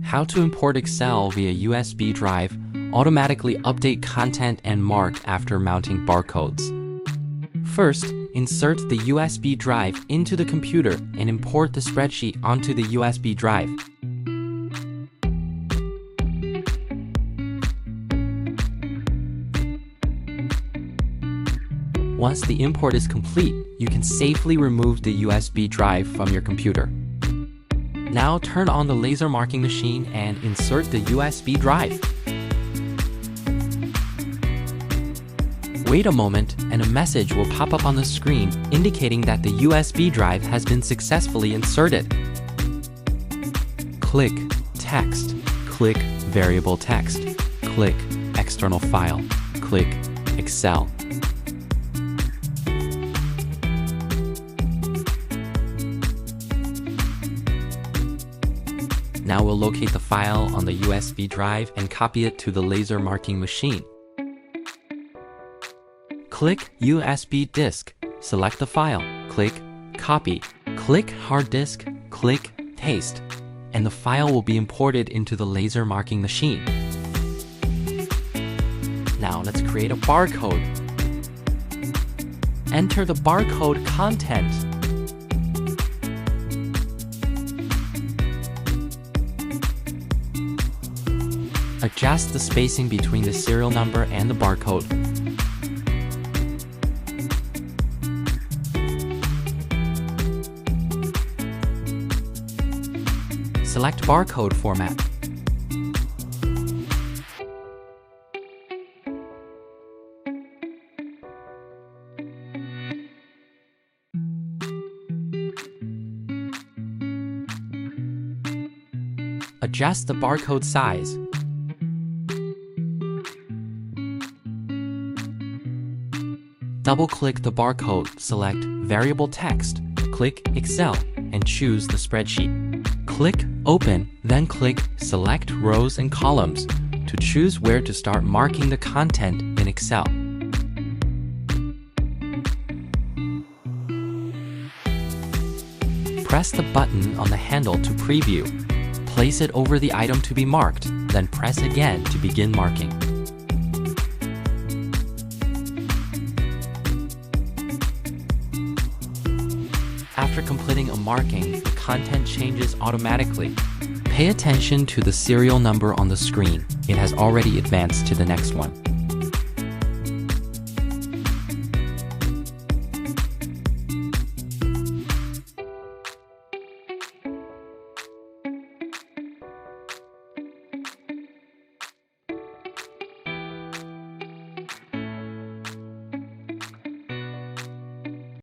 How to import Excel via USB drive, automatically update content and mark after mounting barcodes. First, insert the USB drive into the computer and import the spreadsheet onto the USB drive. Once the import is complete, you can safely remove the USB drive from your computer. Now turn on the laser marking machine and insert the USB drive. Wait a moment and a message will pop up on the screen indicating that the USB drive has been successfully inserted. Click Text, click Variable Text, click External File, click Excel. Now we'll locate the file on the USB drive and copy it to the laser marking machine. Click USB disk, select the file, click Copy, click Hard Disk, click Paste, and the file will be imported into the laser marking machine. Now let's create a barcode. Enter the barcode content. Adjust the spacing between the serial number and the barcode. Select barcode format. Adjust the barcode size. Double-click the barcode, select Variable Text, click Excel, and choose the spreadsheet. Click Open, then click Select Rows and Columns to choose where to start marking the content in Excel. Press the button on the handle to preview. Place it over the item to be marked, then press again to begin marking. After completing a marking, the content changes automatically. Pay attention to the serial number on the screen. It has already advanced to the next one.